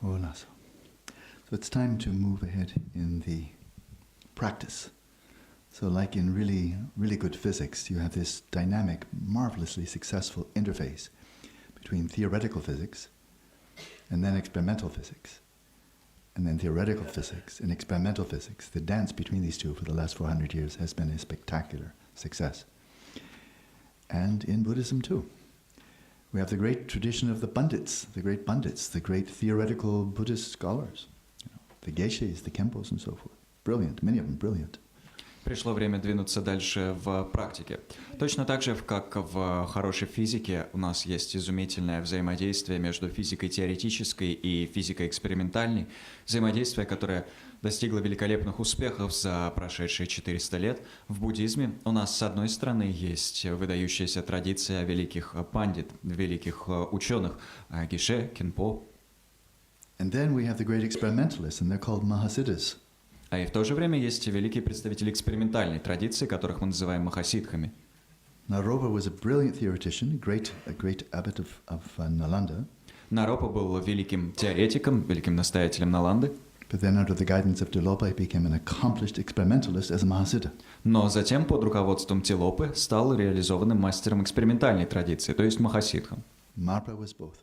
So it's time to move ahead in the practice. So like in really, really good physics, you have this dynamic, marvelously successful interface between theoretical physics and then experimental physics. And then theoretical physics and experimental physics. The dance between these two for the last 400 years has been a spectacular success. And in Buddhism too. We have the great tradition of the Pandits, the great theoretical Buddhist scholars. The Geshes, the Khenpos and so forth. Brilliant, many of them brilliant. Пришло время двинуться дальше в практике. Точно так же, как в хорошей физике, у нас есть изумительное взаимодействие между физикой теоретической и физикой экспериментальной. Взаимодействие, которое достигло великолепных успехов за прошедшие 400 лет. В буддизме у нас, с одной стороны, есть выдающаяся традиция великих пандит, великих ученых, Геше, Кhenpo. And then we have the great experimentalists, and they're called Mahasiddhas. А и в то же время есть великие представители экспериментальной традиции, которых мы называем махасидхами. Naropa was a brilliant theoretician, a great abbot of Nalanda. Наропа был великим теоретиком, великим настоятелем Наланды. But then under the guidance of Tilopa, he became an accomplished experimentalist as a Mahasiddha. Но затем под руководством Тилопы стал реализованным мастером экспериментальной традиции, то есть махасидхом. Marpa was both.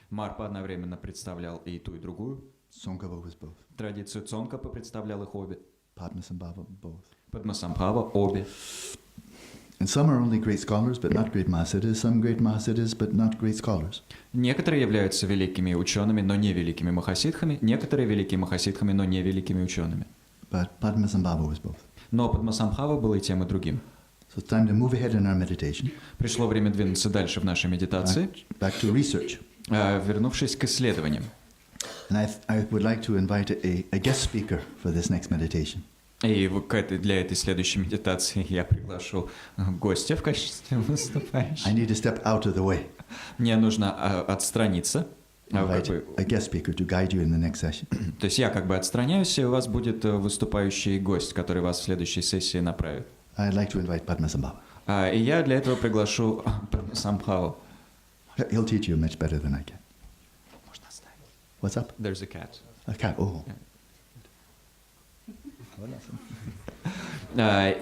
Марпа одновременно представлял и ту, и другую. Tsongkhapa was both. Традицию Цонкапа представлял их обе. Padmasambhava both. Падмасамбхава обе. And some are only great scholars, but not great Mahasiddhas. Some great Mahasiddhas, but not great scholars. Некоторые являются великими учеными, но не великими махасидхами. Некоторые великие махасидхами, но не великими учеными. But Padmasambhava was both. Но Падмасамбхава был и тем, и другим. So it's time to move ahead in our meditation. Пришло время двинуться дальше в нашей медитации. Back to research. Вернувшись к исследованиям. And I would like to invite a guest speaker for this next meditation. И для этой следующей медитации я приглашу гостя в качестве выступающего. I need to step out of the way. Мне нужно отстраниться. Invite a guest speaker to guide you in the next session. То есть я как бы отстраняюсь, и у вас будет выступающий гость, который вас в следующей сессии направит. I'd like to invite Padmasambhava. И я для этого приглашу Падмасамбхаву. He'll teach you much better than I can. What's up? There's a cat. A cat. Oh.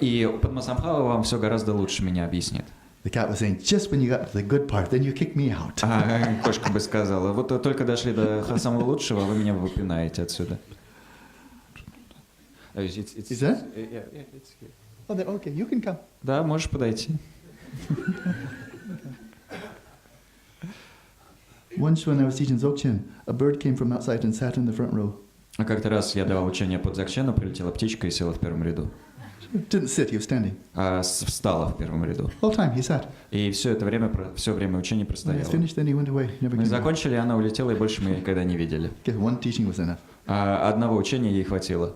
И Падмасамбхава вам все гораздо лучше меня объяснит. The cat was saying, just when you got to the good part, then you kick me out. Кошка бы сказала, вот только дошли до самого лучшего, вы меня выпинаете отсюда. Is that? Yeah, it's here. Oh, okay, you can come. Да, можешь подойти. Once when I was teaching Dzogchen, a bird came from outside and sat in the front row. А как-то раз я давал учение под Дзogchen, прилетела птичка и села в первом ряду. Didn't sit, he was standing. Встала в первом ряду. All time he sat. И все время учения When простояло. it's finished, then he went away. Never Мы came back. закончили, она улетела, и больше мы ее никогда не видели. Okay, one teaching was enough. Одного учения ей хватило.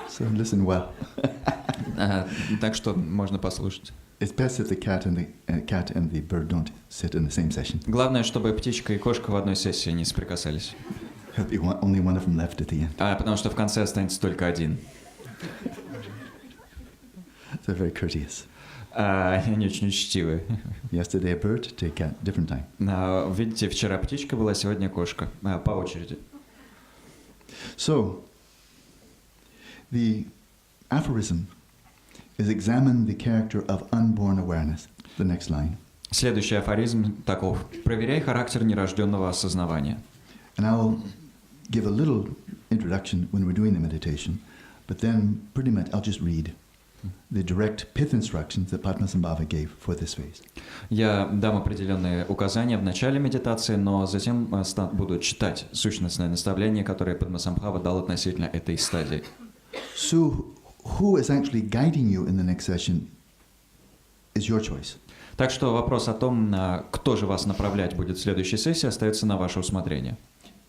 So listen well. Так что можно послушать. It's best if the cat and the bird don't sit in the same session. Главное, чтобы птичка и кошка в одной сессии не соприкасались. There'll be only one of them left at the end. Потому что в конце останется только один. They're very courteous. Они очень учтивые. Yesterday a bird, today a cat, different time. Видите, вчера птичка была, сегодня кошка. По очереди. So, the aphorism is examine the character of unborn awareness. The next line. Следующий афоризм таков. Проверяй характер нерожденного осознавания. And I'll give a little introduction when we're doing the meditation, but then pretty much I'll just read the direct pith instructions that Padmasambhava gave for this phase. Я дам определенные указания в начале медитации, но затем буду читать сущностное наставление, которое Падмасамбхава дал относительно этой стадии. So, who is actually guiding you in the next session is your choice. Так что вопрос о том, кто же вас направлять будет в следующей сессии, остается на ваше усмотрение.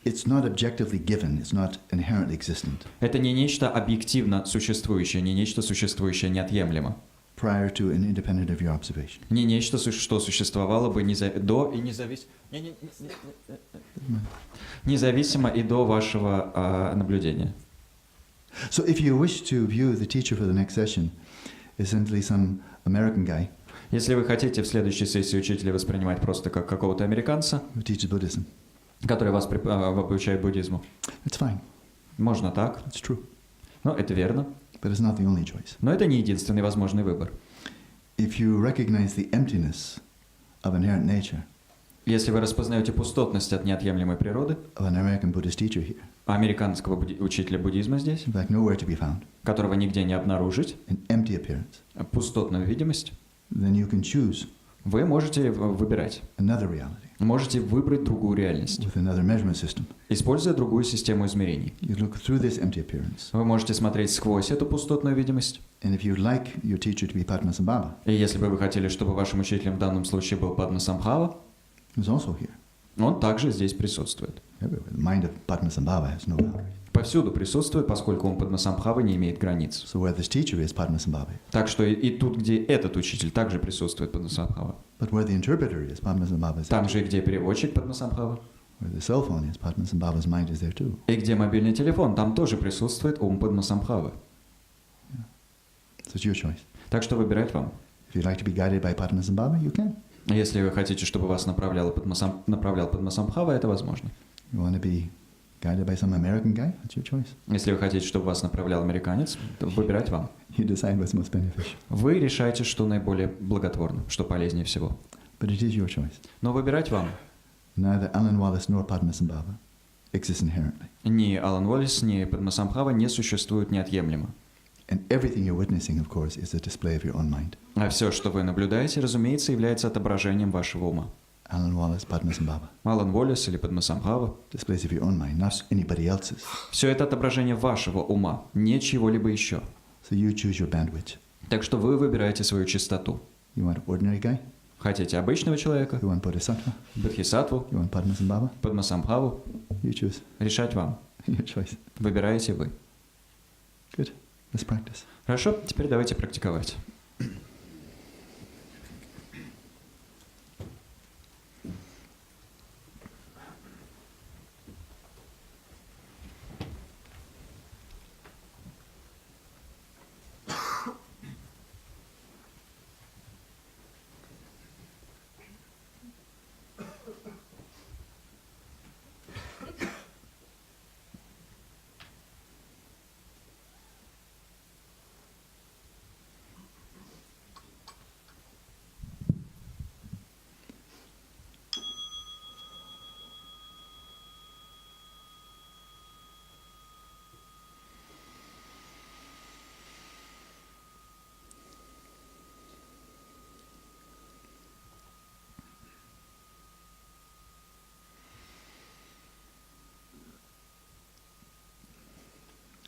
It's not objectively given, it's not inherently existent. Это не нечто объективно существующее, не нечто существующее неотъемлемо. Prior to and independent of your observation. Не нечто, что существовало бы до и независимо и до вашего наблюдения. So if you wish to view the teacher for the next session, essentially some American guy. Если вы хотите в следующей сессии учителя воспринимать просто как какого-то американца, who teaches Buddhism, который вас обучает буддизму, it's fine. можно так, It's true. но это верно, But it's not the only choice. но это не единственный возможный выбор. If you recognize the emptiness of inherent nature Если вы распознаете пустотность от неотъемлемой природы, of an American Buddhist teacher here, американского учителя буддизма здесь, in fact, nowhere to be found, которого нигде не обнаружить, an empty appearance, пустотную видимость, then you can choose вы можете выбирать. another reality Можете выбрать другую реальность, with another measurement system. используя другую систему измерений. You look through this empty appearance, Вы можете смотреть сквозь эту пустотную видимость. and if you'd like your teacher to be Padmasambhava, И если бы вы хотели, чтобы вашим учителем в данном случае был Падмасамбхава, who's also here, он также здесь присутствует. everywhere, the mind of Padmasambhava has no boundaries. Повсюду присутствует, поскольку он Падмасамбхава не имеет границ. So where this teacher is Padmasambhava, Так что и тут, где этот учитель, также присутствует Падмасамбхава. but where the interpreter is Padmasambhava, is Там же и где переводчик Падмасамбхава. where the cell phone is Padmasambhava's mind is there too. И где мобильный телефон, там тоже присутствует ум Падмасамбхавы. So it's your choice. Так что выбирать вам. If you'd like to be guided by Padmasambhava, you can. Если вы хотите, чтобы вас направлял Падмасамбхава, это возможно. You want to be guided by some American guy, that's your choice. Если вы хотите, чтобы вас направлял американец, то выбирать вам. You decide what's most beneficial. Вы решаете, что наиболее благотворно, что полезнее всего. But it is your choice. Но выбирать вам. Neither Allan Uоллес nor Padmasambhava exists inherently. Ни Алан Уоллес, ни Падмасамбхава не существуют неотъемлемо. And everything you're witnessing, of course, is a display of your own mind. А все, что вы наблюдаете, разумеется, является отображением вашего ума. Allan Uоллес, Padmasambhava, Алан Уоллес или Падмасамбхава. displays of your own mind, not anybody else's. Все это отображение вашего ума, не чего-либо еще. So you choose your bandwidth. Так что вы выбираете свою частоту. You want an ordinary guy? Хотите обычного человека, You want Bodhisattva? Бодхисаттву, You want Padmasambhava? Падмасамбхаву, You choose. решать вам. Your choice. Выбираете вы. Good. Let's practice. Хорошо, теперь давайте практиковать.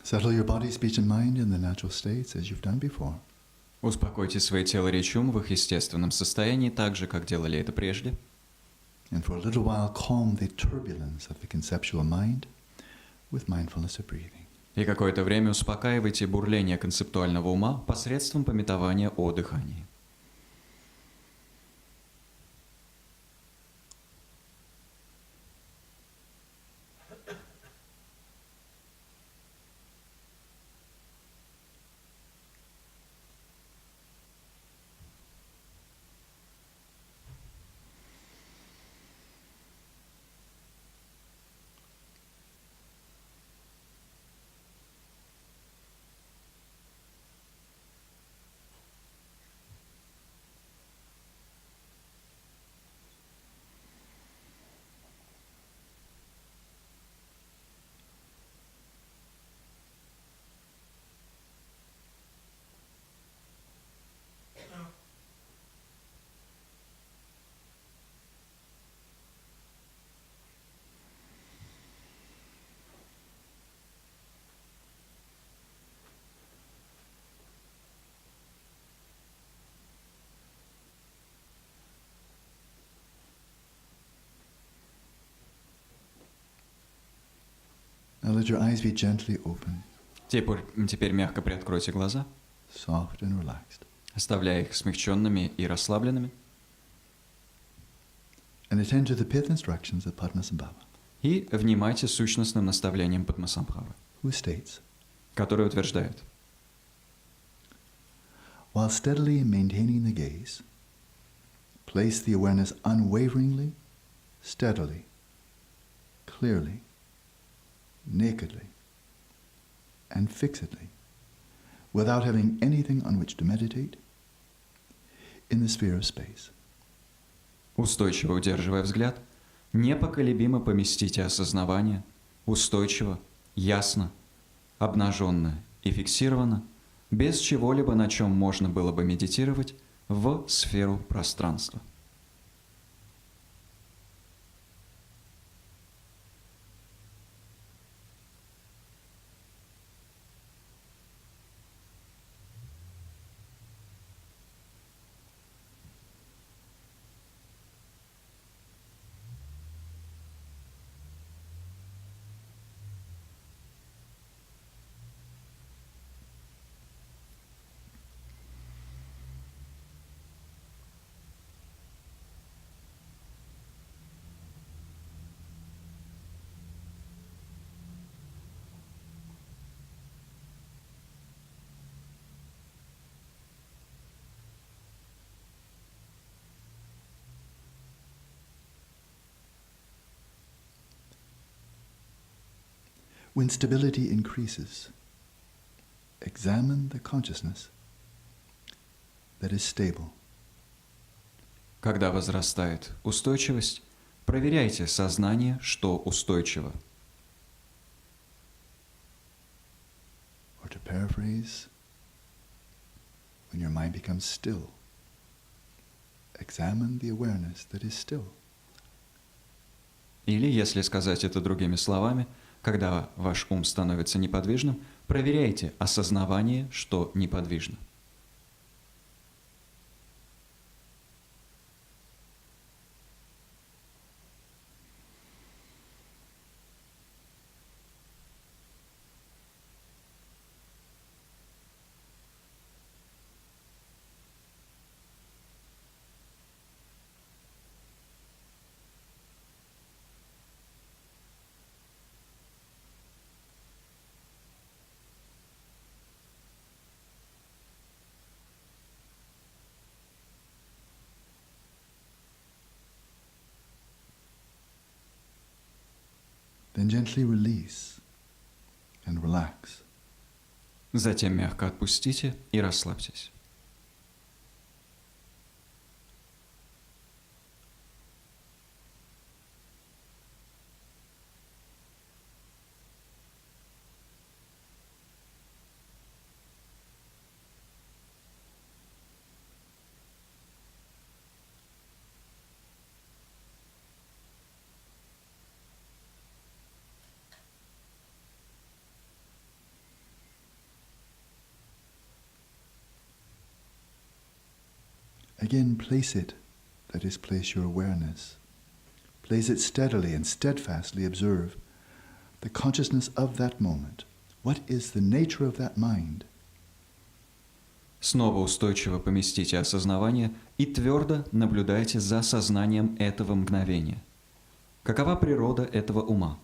Settle your body, speech, and mind in the natural states as you've done before. Успокойте свое тело, речь, ум в их естественном состоянии, так же, как делали это прежде. And for a little while, calm the turbulence of the conceptual mind with mindfulness of breathing. И какое-то время успокаивайте бурление концептуального ума посредством памятования о дыхании. Now let your eyes be gently open, Теперь мягко приоткройте глаза, soft and relaxed, оставляя их смягченными и расслабленными, and attend to the pith instructions of Padmasambhava, и внимайте сущностным наставлениям Падмасамбхавы, who states, который утверждает: while steadily maintaining the gaze, Place the awareness unwaveringly, steadily, clearly, nakedly, and fixedly, without having anything on which to meditate, in the sphere of space. Устойчиво удерживая взгляд, непоколебимо поместите осознавание, устойчиво, ясно, обнаженно и фиксированно, без чего-либо, на чем можно было бы медитировать, в сферу пространства. When stability increases, examine the consciousness that is stable. Когда возрастает устойчивость, проверяйте сознание, что устойчиво. Or to paraphrase, when your mind becomes still, examine the awareness that is still. Или, если сказать это другими словами, когда ваш ум становится неподвижным, проверяйте осознавание, что неподвижно. Then gently release and relax. Затем мягко отпустите и расслабьтесь. Again, place it, that is, place your awareness. Place it steadily and steadfastly observe the consciousness of that moment. What is the nature of that mind? Снова устойчиво поместите осознавание и твердо наблюдайте за сознанием этого мгновения. Какова природа этого ума?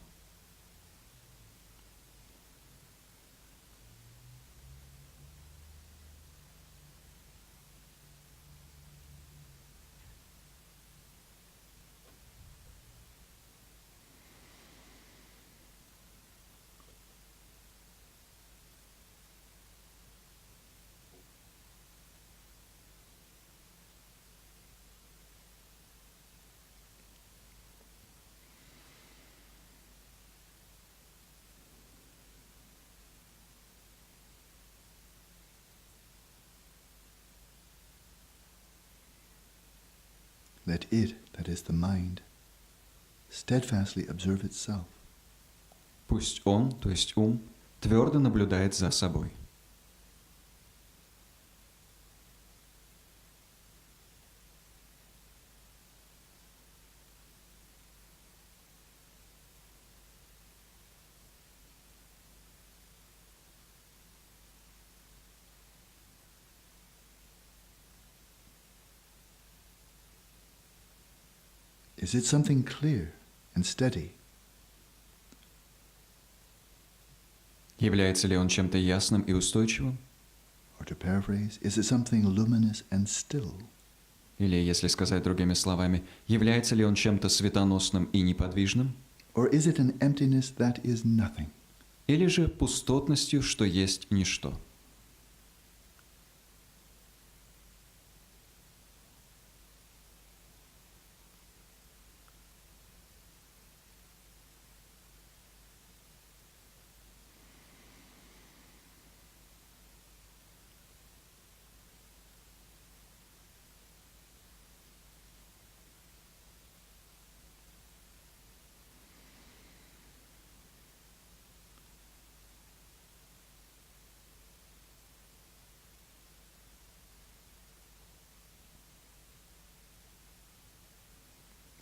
Let it, that is the mind, steadfastly observe itself. Пусть он, то есть ум, твердо наблюдает за собой. Is it something clear and steady? Является ли он чем-то ясным и устойчивым? Or to paraphrase, is it something luminous and still? Или, если сказать другими словами, является ли он чем-то светоносным и неподвижным? Or is it an emptiness that is nothing? Или же пустотностью, что есть ничто?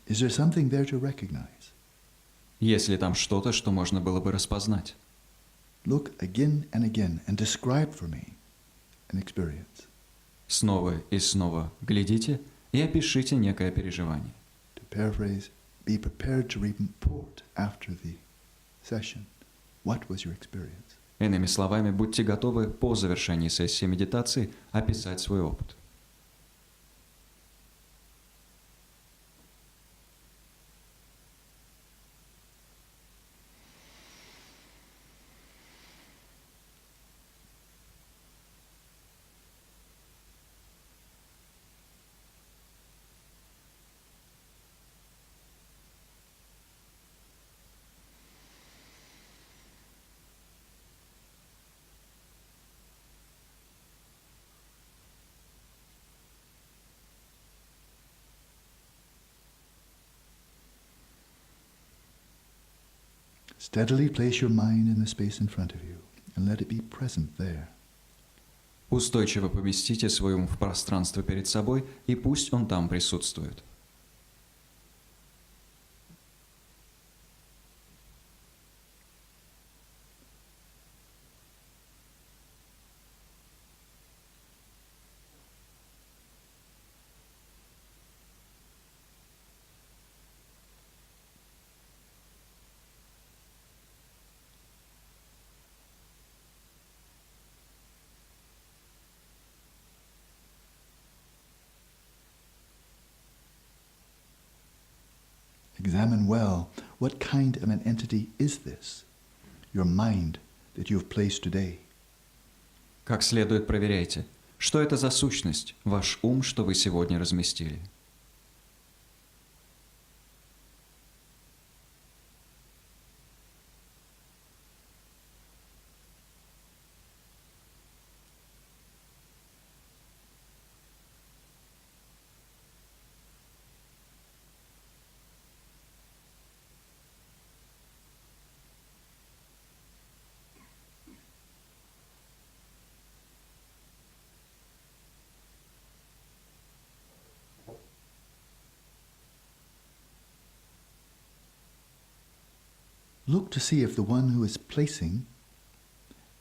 Is there something there to recognize? Есть ли там что-то, что можно было бы распознать? Look again and describe for me an experience. Снова и снова глядите и опишите некое переживание. To paraphrase, be prepared to report after the session. What was your experience? Иными словами, будьте готовы по завершении сессии медитации описать свой опыт. Steadily place your mind in the space in front of you and let it be present there. Устойчиво поместите свой ум в пространство перед собой, и пусть он там присутствует. Examine well, what kind of an entity is this, your mind that you have placed today? Как следует проверяйте, что это за сущность, ваш ум, что вы сегодня разместили. Look to see if the one who is placing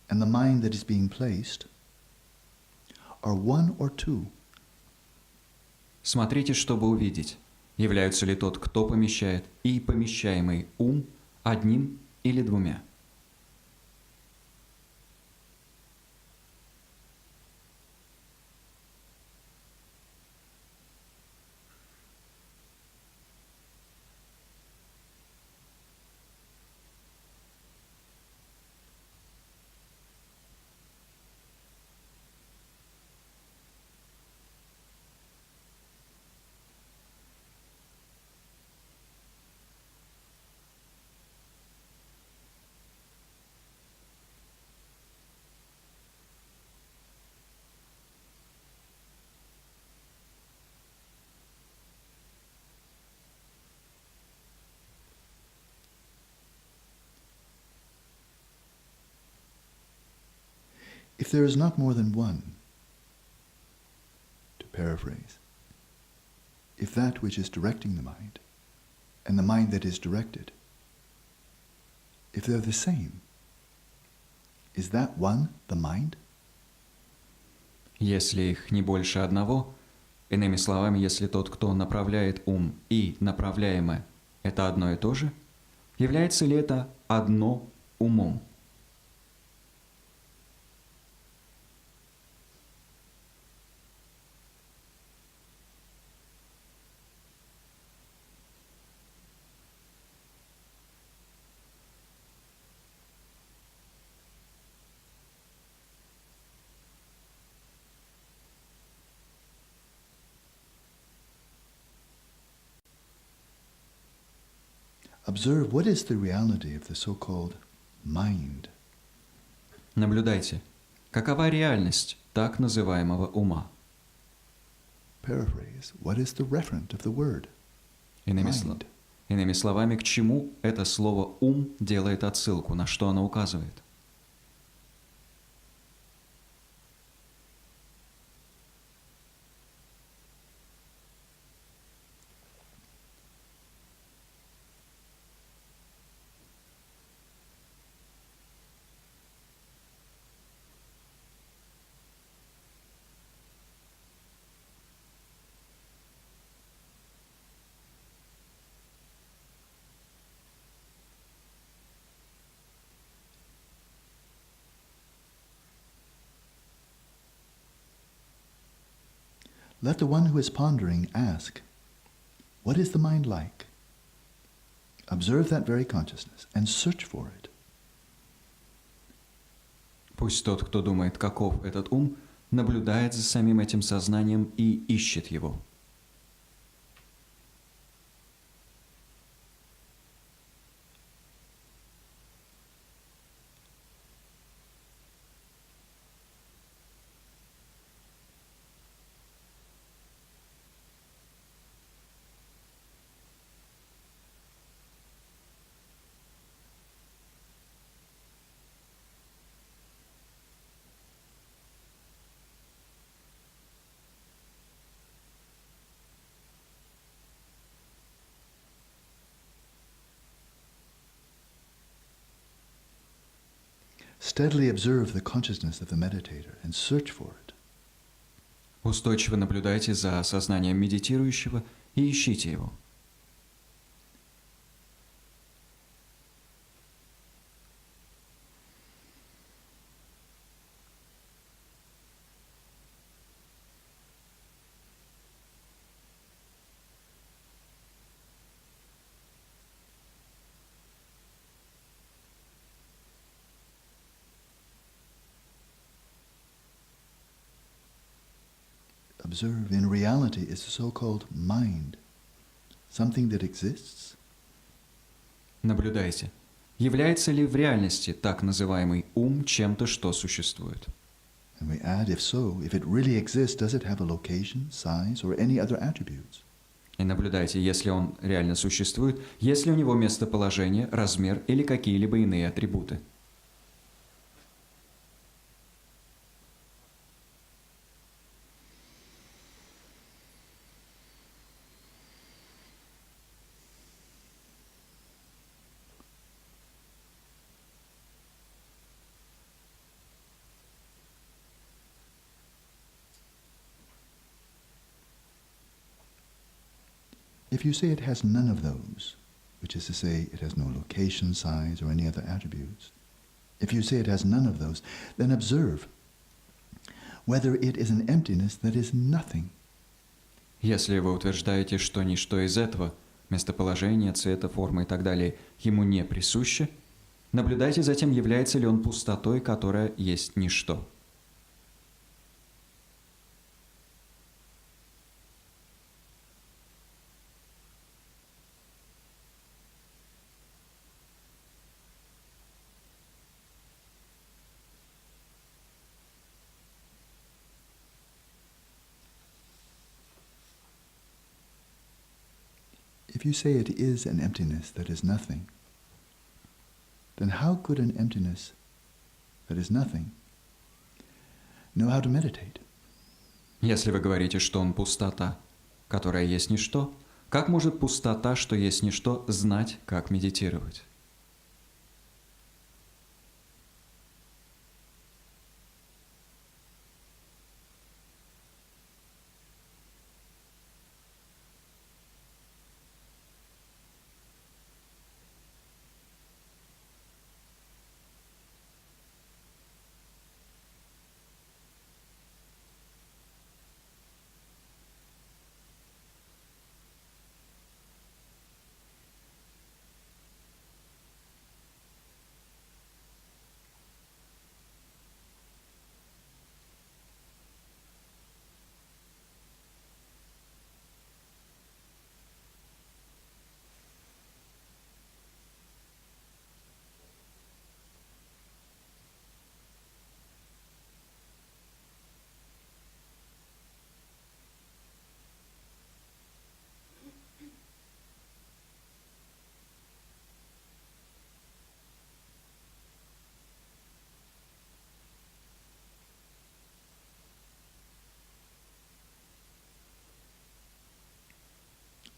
and the mind that is being placed are one or two. Смотрите, чтобы увидеть, являются ли тот, кто помещает, и помещаемый ум одним или двумя. If there is not more than one, to paraphrase, if that which is directing the mind and the mind that is directed, if they're the same, is that one the mind? Если их не больше одного, иными словами, если тот, кто направляет ум, и направляемое – это одно и то же, является ли это одно умом? Observe what is the reality of the so-called mind. Наблюдайте, какова реальность так называемого ума. Paraphrase, what is the referent of the word? Mind. Иными словами, к чему это слово «ум» делает отсылку, на что оно указывает? Let the one who is pondering ask, what is the mind like? Observe that very consciousness and search for it. Пусть тот, кто думает, каков этот ум, наблюдает за самим этим сознанием и ищет его. Steadily observe the consciousness of the meditator and search for it. Устойчиво наблюдайте за сознанием медитирующего и ищите его. Observe, in reality, is the so-called mind, something that exists. Наблюдайте, является ли в реальности так называемый ум чем-то, что существует. And we add, if so, if it really exists, does it have a location, size, or any other attributes? И наблюдайте, если он реально существует, есть ли у него местоположение, размер или какие-либо иные атрибуты. If you say it has none of those, which is to say it has no location, size, or any other attributes, if you say it has none of those, then observe whether it is an emptiness that is nothing. Если вы утверждаете, что ничто из этого, местоположение, цвета, формы и так далее, ему не присуще, наблюдайте затем, является ли он пустотой, которая есть ничто. If you say it is an emptiness that is nothing, then how could an emptiness that is nothing know how to meditate? Если вы говорите, что он пустота, которая есть ничто, как может пустота, что есть ничто, знать, как медитировать?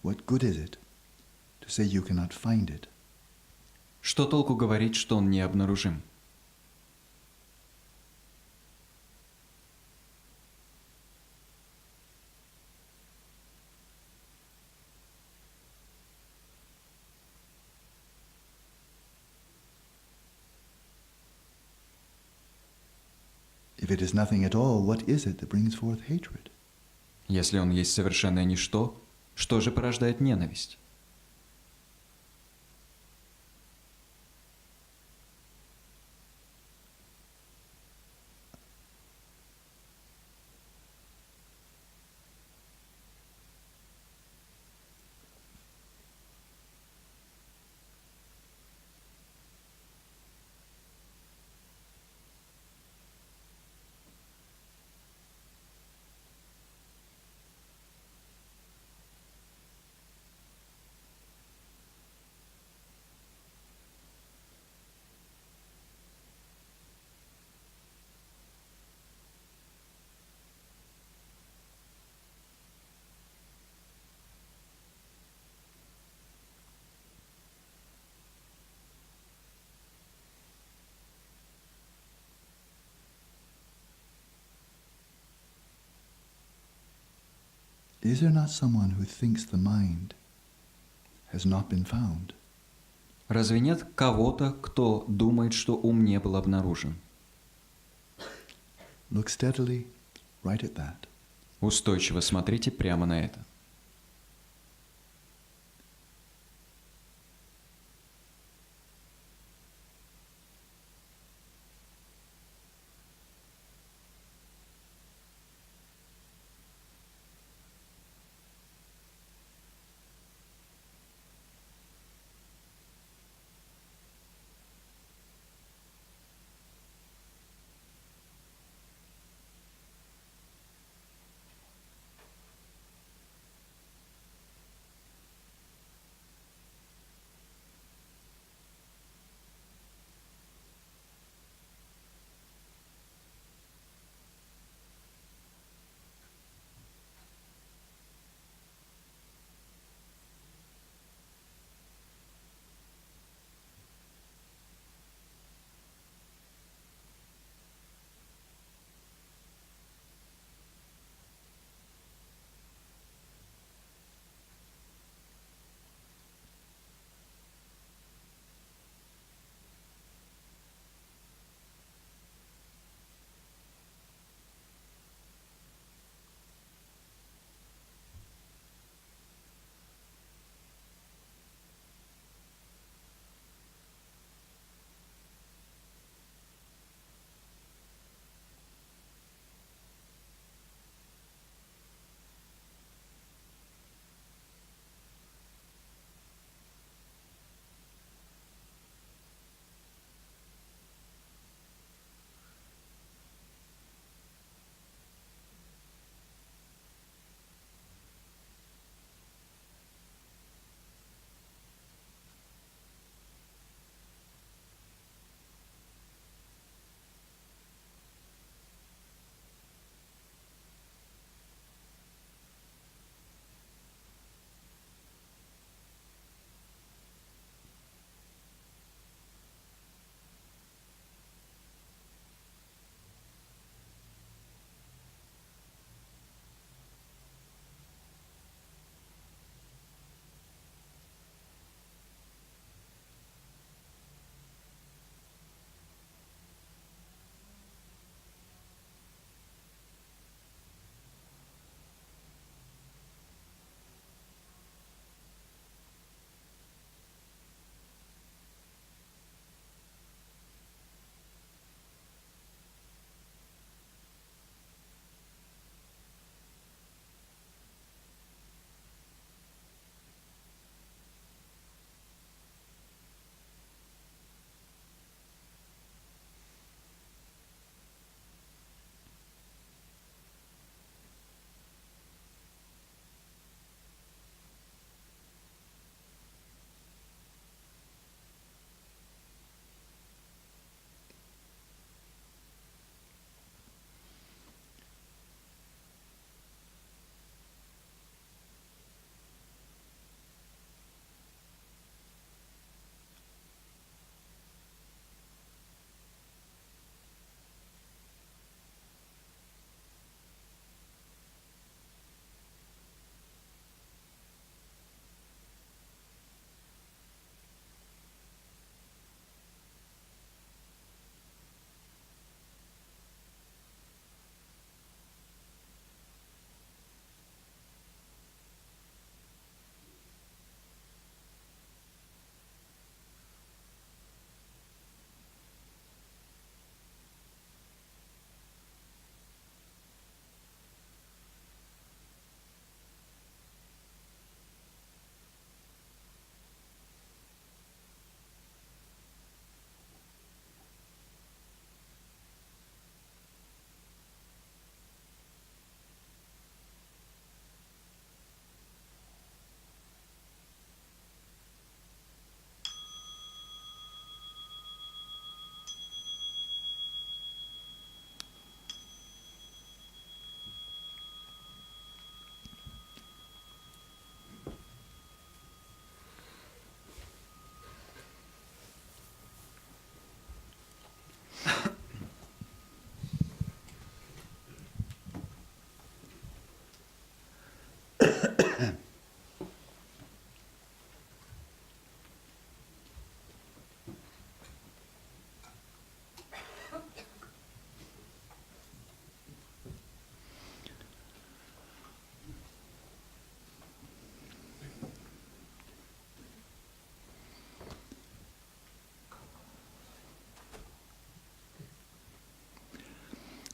what good is it to say you cannot find it? Что толку говорить, что он необнаружим? If it is nothing at all, what is it that brings forth hatred? Если он есть совершенное ничто, что же порождает ненависть? Is there not someone who thinks the mind has not been found? Разве нет кого-то, кто думает, что ум не был обнаружен? Look steadily right at that. Устойчиво смотрите прямо на это.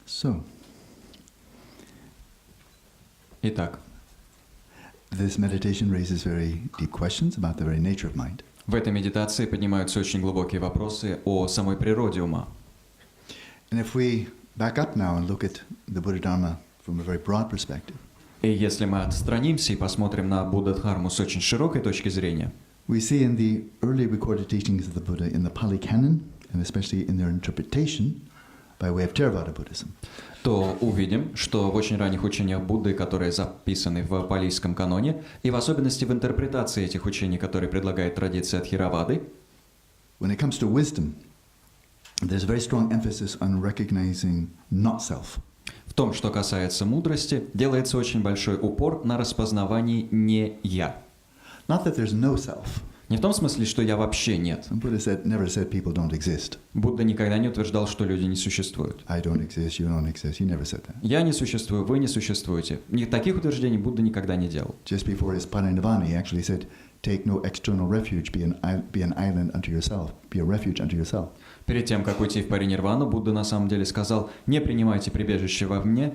So, Итак, this meditation raises very deep questions about the very nature of mind. в этой медитации поднимаются очень глубокие вопросы о самой природе ума. And if we back up now and look at the Buddha Dharma from a very broad perspective, И если мы отстранимся и посмотрим на Буддха-дхарму с очень широкой точки зрения, we see in the early recorded teachings of the Buddha in the Pali Canon, and especially in their interpretation by way of Theravada Buddhism, то увидим, что в очень ранних учениях Будды, которые записаны в палийском каноне, и в особенности в интерпретации этих учений, которые предлагает традиция Тхеравады, when it comes to wisdom, there's a very strong emphasis on recognizing not self. в том, что касается мудрости, делается очень большой упор на распознавании «не я». Not that there's no self. Не в том смысле, что я вообще нет. And Buddha never said people don't exist. Будда никогда не утверждал, что люди не существуют. I don't exist, you don't exist. He never said that. Я не существую, вы не существуете. Таких утверждений Будда никогда не делал. Just before his parinirvana, he actually said, take no external refuge, be an island unto yourself, be a refuge unto yourself. Перед тем, как уйти в паринирвану, Будда на самом деле сказал: не принимайте прибежище вовне,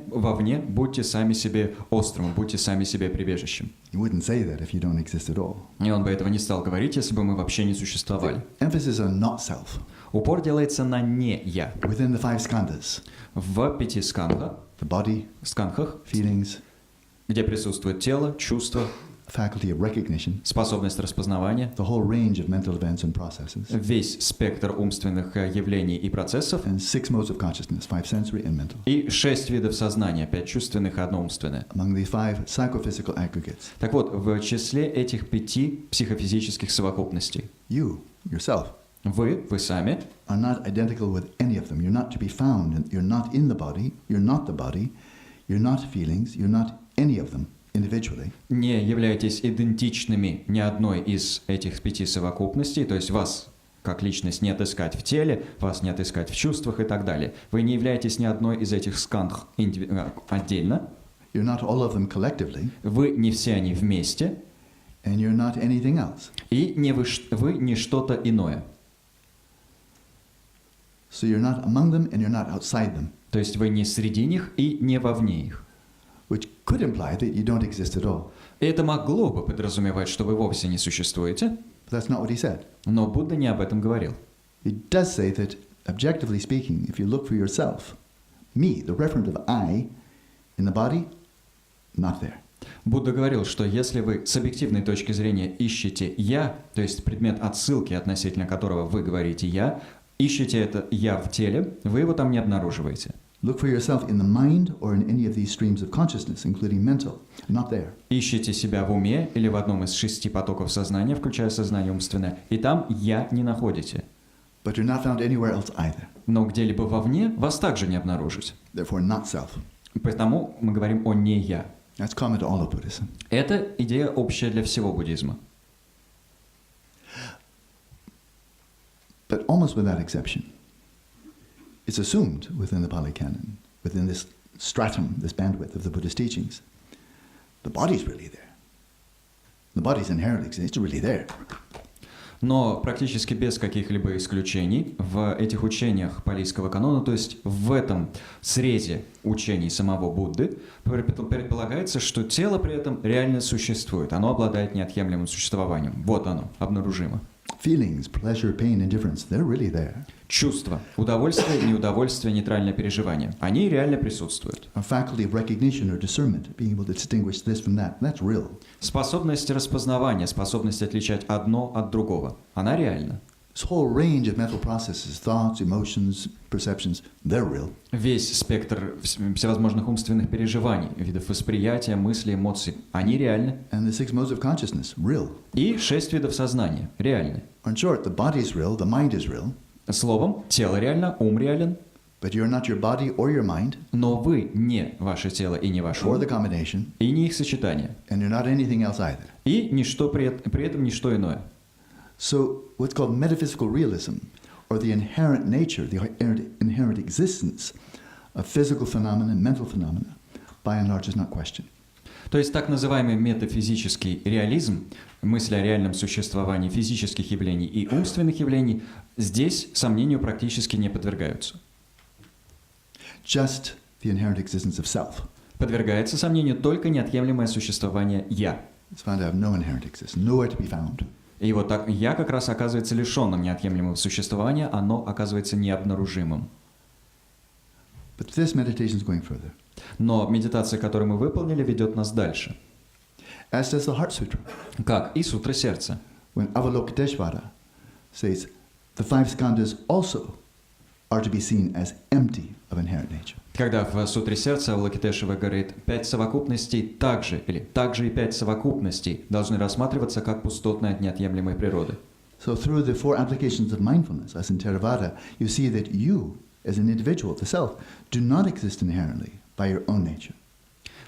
будьте сами себе островом, будьте сами себе прибежищем. He wouldn't say that if you don't exist at all. И он бы этого не стал говорить, если бы мы вообще не существовали. Emphasis on not self. Упор делается на «не я». Within the five skandhas, В 5 скандхах, the body, feelings, где присутствует тело, чувство, faculty of recognition, способность распознавания, the whole range of mental events and processes, весь спектр умственных явлений и процессов, and 6 modes of consciousness, 5 sensory and mental. и 6 видов сознания, 5 чувственных и 1 умственное. Among the 5 psychophysical aggregates, Так вот, в числе этих 5 психофизических совокупностей you, yourself, вы сами, are not identical with any of them. You're not to be found, and you're not in the body, you're not feelings, you're not any of them individually. не являетесь идентичными ни одной из этих 5 совокупностей, то есть вас как личность не отыскать в теле, вас не отыскать в чувствах и так далее. Вы не являетесь ни одной из этих скандх отдельно, You're not all of them collectively, вы не все они вместе, and you're not anything else. и вы не что-то иное. So you're not among them and you're not outside them, То есть вы не среди них и не вовне их. which could imply that you don't exist at all. И это могло бы подразумевать, что вы вовсе не существуете, But that's not what he said. но Будда не об этом говорил. He does say that, objectively speaking, if you look for yourself, me, the referent of I, in the body, not there. Будда говорил, что если вы с объективной точки зрения ищете «я», то есть предмет отсылки, относительно которого вы говорите «я», ищете это «я» в теле, вы его там не обнаруживаете. Look for yourself in the mind or in any of these streams of consciousness, including mental, not there. Ищите себя в уме или в одном из 6 потоков сознания, включая сознание умственное, и там «я» не находите. But you're not found anywhere else either. Но где-либо вовне вас также не обнаружить. Therefore, not self. Поэтому мы говорим о «не я». That's common to all of Buddhism. Это идея общая для всего буддизма. But almost without exception, it's assumed within the Pali Canon, within this stratum, this bandwidth of the Buddhist teachings, the body's really there. The body's inherently exists, it's really there. Но практически без каких-либо исключений в этих учениях палийского канона, то есть в этом срезе учений самого Будды, предполагается, что тело при этом реально существует. Оно обладает неотъемлемым существованием. Вот оно, обнаружимо. Feelings, pleasure, pain, indifference, they're really there. Чувства, удовольствие, неудовольствие, нейтральное переживание. Они реально присутствуют. A faculty of recognition or discernment, being able to distinguish this from that, that's real. Способность распознавания, способность отличать одно от другого. Она реальна. This whole range of mental processes, thoughts, emotions, perceptions, they're real. Весь спектр всевозможных умственных переживаний, видов восприятия, мыслей, эмоций, они реальны. And the 6 modes of consciousness, real. И 6 видов сознания реальны. In short, the body's real, the mind is real, Словом, тело реально, ум реален, But you're not your body or your mind, Но вы не ваше тело и не ваш or ум, the combination, и не их сочетание. and you're not anything else either. И ничто при этом ничто иное. So what's called metaphysical realism, or the inherent nature, the inherent existence of physical phenomena, mental phenomena, by and large is not questioned. То есть так называемый метафизический реализм, мысль о реальном существовании физических явлений и умственных явлений, здесь сомнению практически не подвергаются. Just the inherent existence of self. Подвергается сомнению только неотъемлемое существование «я». It's found to have no inherent existence, nowhere to be found. И вот так «я» как раз оказывается лишенным неотъемлемого существования, оно оказывается необнаружимым. But this meditation is going further. Но медитация, которую мы выполнили, ведет нас дальше. As does the Heart Sutra, Как и сутра сердца. when Avalokiteshvara says the five skandhas also are to be seen as empty of inherent nature. Когда в сутре сердца Авалокитешева говорит, 5 совокупностей также, или также и 5 совокупностей должны рассматриваться как пустотные от неотъемлемой природы. So through the four applications of mindfulness, as in Theravada, you see that you, as an individual, the self, do not exist inherently by your own nature.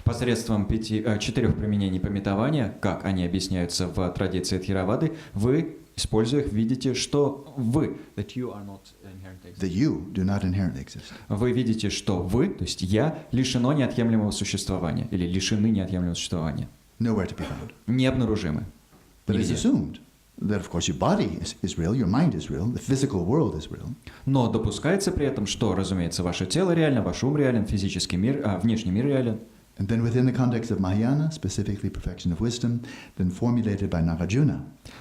Посредством 4 применений пометования, как они объясняются в традиции Тхеравады, вы, используя их, видите, что вы, that you are not inherently The you do not inherently exist. вы видите, что вы, то есть я, лишено неотъемлемого существования, или лишены неотъемлемого существования, Nowhere to be found. необнаружимы. But it's Нигде. assumed that, of course, your body is real, your mind is real, the physical world is real. Но допускается при этом, что, разумеется, ваше тело реально, ваш ум реален, физический мир, внешний мир реален. And then within the context of Mahayana, specifically perfection of wisdom, then formulated by Nagarjuna,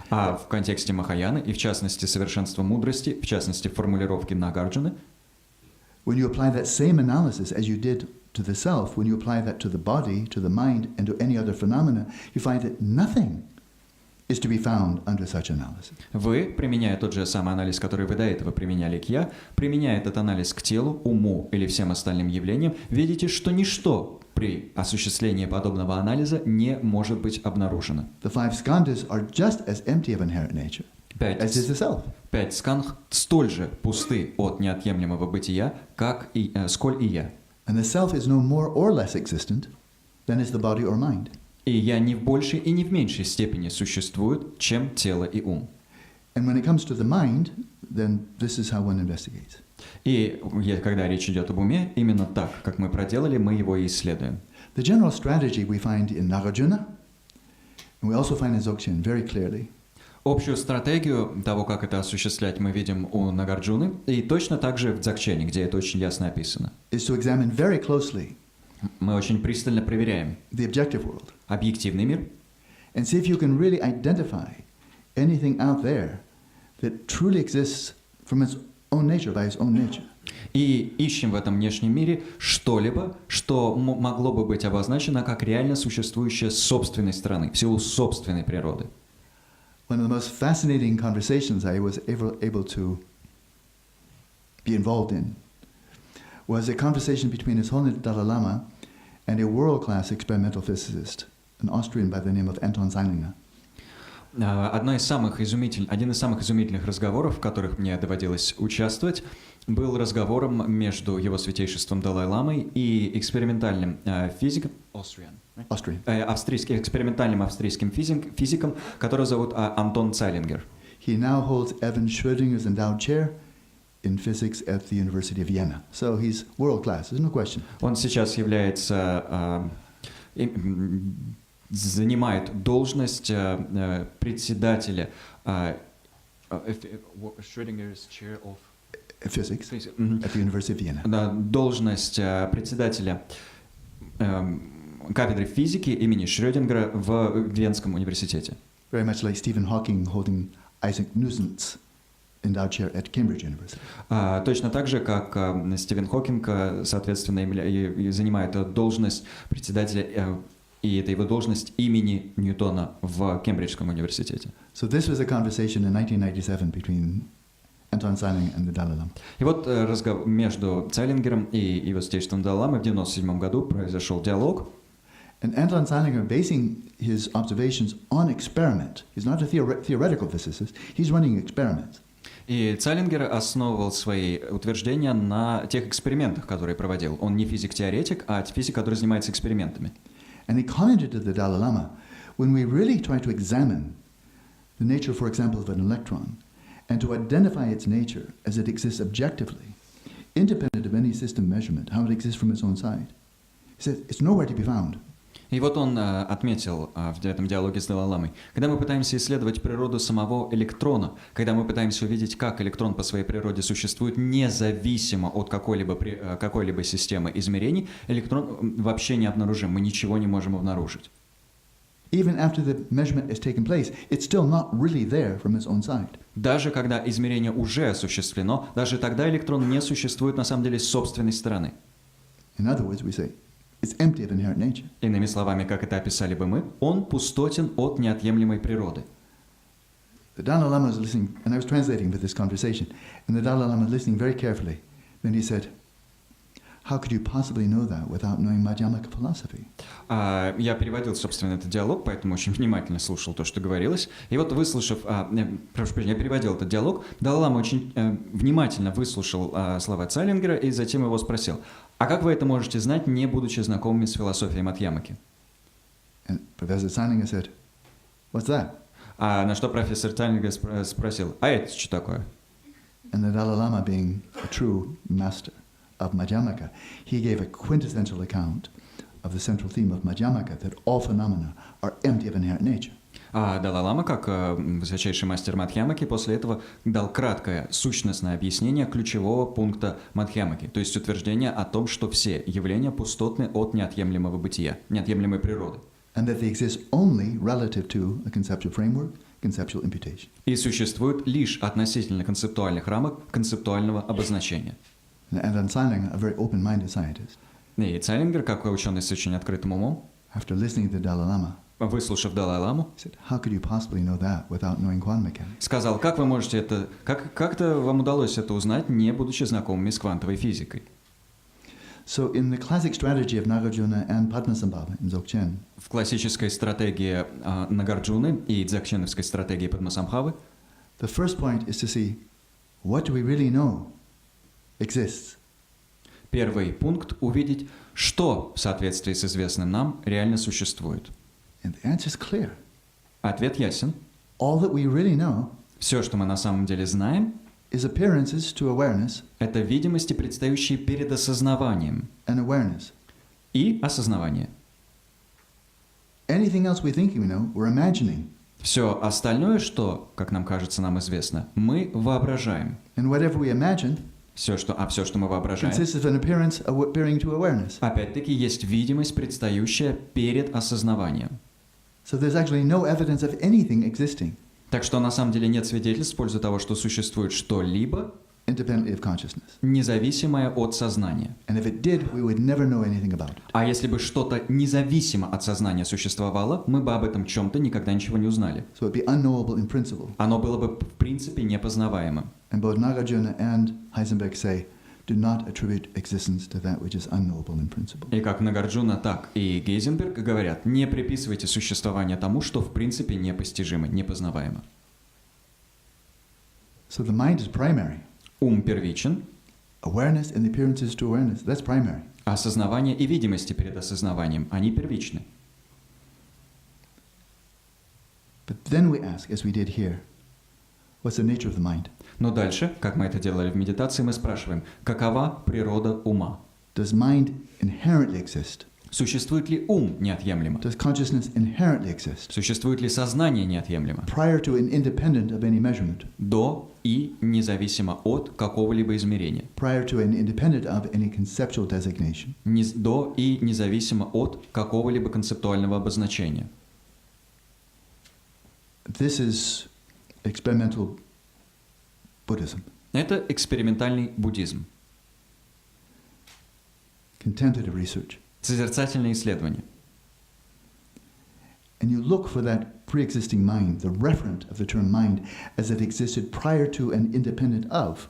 А в контексте Махаяны, и в частности совершенства мудрости, в частности формулировки Нагарджуны, when you apply that same analysis as you did to the self, when you apply that to the body, to the mind, and to any other phenomena, you find that nothing is to be found under such analysis. вы, применяя тот же самый анализ, который вы до этого применяли к «я», применяя этот анализ к телу, уму или всем остальным явлениям, видите, что ничто при осуществлении подобного анализа не может быть обнаружено. The five skandhas are just as empty of inherent nature as is the self. 5 скандх столь же пусты от неотъемлемого бытия, как и, сколь и «я». And the self is no more or less existent than is the body or mind. И «я» не в большей и не в меньшей степени существует, чем тело и ум. And when it comes to the mind, then this is how one investigates. И когда речь идет об уме, именно так, как мы проделали, мы его и исследуем. The general strategy we find in Nagarjuna, and we also find in Dzogchen very clearly, Общую стратегию того, как это осуществлять, мы видим у Нагарджуны, и точно так же в Дзогчене, где это очень ясно описано. is to examine very closely Мы очень пристально проверяем the objective world объективный мир and see if you can really identify anything out there that truly exists from its own nature, by its own nature. и ищем в этом внешнем мире что-либо, что могло бы быть обозначено как реально существующее с собственной стороны, в силу собственной природы. One of the most fascinating conversations I was able to be involved in was a conversation between His Holiness Dalai Lama and a world-class experimental physicist, an Austrian by the name of Anton Zeilinger. Один из самых изумительных разговоров, в которых мне доводилось участвовать, был разговором между его святейшеством Далай-ламой и экспериментальным физиком, экспериментальным австрийским физиком, которого зовут Антон Цайлингер. He now holds Evan Schrödinger's endowed chair in physics at the University of Vienna. So he's world-class, there's no question. Он сейчас занимает должность председателя Schrödinger's chair of Physics at the University of Vienna. Должность председателя кафедры физики имени Шрёдингера в Венском университете. Very much like Stephen Hawking holding Isaac Newton's endowed chair at Cambridge University. Точно так же, как Стивен Хокинг, соответственно, занимает должность председателя, и это его должность имени Ньютона в Кембриджском университете. So this was a conversation in 1997 between Anton Zeilinger and the Dalai Lama. И вот разговор между Цайлингером и его святейшеством Далай-ламой в 1997 году произошел диалог. And Anton Zeilinger, basing his observations on experiment, he's not a theoretical physicist, he's running experiments. И Цаллингер основывал свои утверждения на тех экспериментах, которые проводил. Он не физик-теоретик, а физик, который занимается экспериментами. And he commented to the Dalai Lama, when we really try to examine the nature, for example, of an electron, and to identify its nature as it exists objectively, independent of any system measurement, how it exists from its own side, he said, it's nowhere to be found. И вот он отметил в этом диалоге с Далай-ламой, когда мы пытаемся исследовать природу самого электрона, когда мы пытаемся увидеть, как электрон по своей природе существует независимо от какой-либо системы измерений, электрон вообще не обнаружим, мы ничего не можем обнаружить. Even after the measurement has taken place, it's still not really there from its own side. Даже когда измерение уже осуществлено, даже тогда электрон не существует на самом деле с собственной стороны. In other words, we say, it's empty of inherent nature. Иными словами, как это описали бы мы, он пустотен от неотъемлемой природы. The Dalai Lama was listening, and I was translating with this conversation, and the Dalai Lama was listening very carefully. Then he said, how could you possibly know that without knowing Madhyamaka philosophy? Я переводил, собственно, этот диалог, поэтому очень внимательно слушал то, что говорилось. И вот выслушав, прошу прощения, я переводил этот диалог, Далай-лама очень внимательно выслушал слова Цаллингера и затем его спросил, а как вы это можете знать, не будучи знакомыми с философией Мадхьямаки? And Professor Salinger said, what's that? На что профессор Цаллингер спросил, а это что такое? And the Dalai Lama, being a true master of Madhyamaka, he gave a quintessential account of the central theme of Madhyamaka, that all phenomena are empty of inherent nature. Далай-лама, как высочайший мастер Мадхьямаки, после этого дал краткое сущностное объяснение ключевого пункта Мадхьямаки, то есть утверждение о том, что все явления пустотны от неотъемлемого бытия, неотъемлемой природы. And that they exist only relative to a conceptual framework, conceptual imputation. И существуют лишь относительно концептуальных рамок концептуального обозначения. And Алан Salinger, a very open-minded scientist, И Цаллингер, как ученый с очень открытым умом, after listening to the Dalai Lama, выслушав Далай-ламу, said, how could you possibly know that without knowing quantum mechanics? сказал, как вы можете это, как-то вам удалось это узнать, не будучи знакомыми с квантовой физикой. So in the classic strategy of Nagarjuna and Padmasambhava in Dzogchen, В классической стратегии Нагарджуны и дзогченовской стратегии Падмасамбхавы the first point is to see, what do we really know exists? первый пункт — увидеть, что в соответствии с известным нам реально существует. And the answer is clear. Ответ ясен. All that we really know Все, что мы на самом деле знаем, is appearances to awareness это видимости, предстающие перед осознаванием and awareness. и осознавание. Anything else we think we know, we're imagining. Все остальное, что, как нам кажется, нам известно, мы воображаем. And whatever we imagine Все, что мы воображаем, consists of an appearance appearing to awareness. опять-таки есть видимость, предстающая перед осознаванием. So there's actually no evidence of anything existing Так что на самом деле нет свидетельств в пользу того, что существует что-либо, independently of consciousness. независимое от сознания. And if it did, we would never know anything about it. А если бы что-то независимо от сознания существовало, мы бы об этом чем-то никогда ничего не узнали. So it'd be unknowable in principle. Оно было бы в принципе непознаваемым. And both Nagarjuna and Heisenberg say, do not attribute existence to that which is unknowable in principle. И как Нагарджуна, так и Гейзенберг говорят, не приписывайте существование тому, что в принципе непостижимо, непознаваемо. So the mind is primary. Ум первичен, Awareness and the appearances to awareness, that's primary. а осознавание и видимости перед осознаванием, они первичны. But then we ask, as we did here, what's the nature of the mind? Но дальше, как мы это делали в медитации, мы спрашиваем, какова природа ума? Does mind inherently exist? Существует ли ум неотъемлемо? Does consciousness inherently exist? Существует ли сознание неотъемлемо? Prior to and independent of any measurement. До и независимо от какого-либо измерения. Prior to and independent of any conceptual designation. До и независимо от какого-либо концептуального обозначения. This is experimental Buddhism. Это экспериментальный буддизм. Contemplative research. Созерцательное исследование. And you look for that pre-existing mind, the referent of the term mind, as it existed prior to and independent of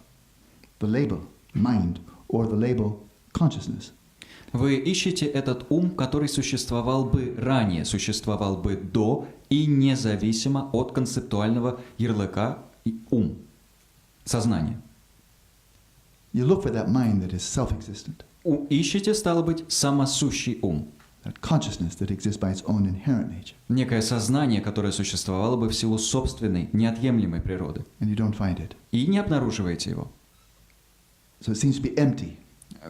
the label mind or the label consciousness. Вы ищете этот ум, который существовал бы ранее, существовал бы до и независимо от концептуального ярлыка ум. Сознание. You look for that mind that is self-existent, Ищете, стало быть, самосущий ум. that consciousness that exists by its own inherent nature, Некое сознание, которое существовало бы в силу собственной, неотъемлемой природы. and you don't find it. И не обнаруживаете его. So it seems to be empty,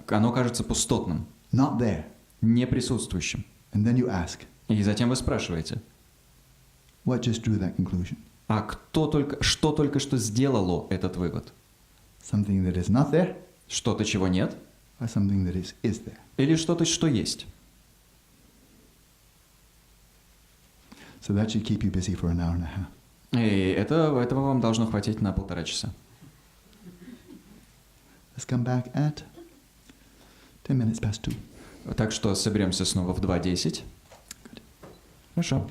Оно кажется пустотным, not there. неприсутствующим. And then you ask, И затем вы спрашиваете, what just drew that conclusion? а что только что сделало этот вывод? Something that is not there, Что-то, чего нет? or something that is there? Или что-то, что есть? So that should keep you busy for an hour and a half. И этого вам должно хватить на 1,5 часа. Let's come back at 10 minutes past 2. Так что соберемся снова в 2:10. Хорошо.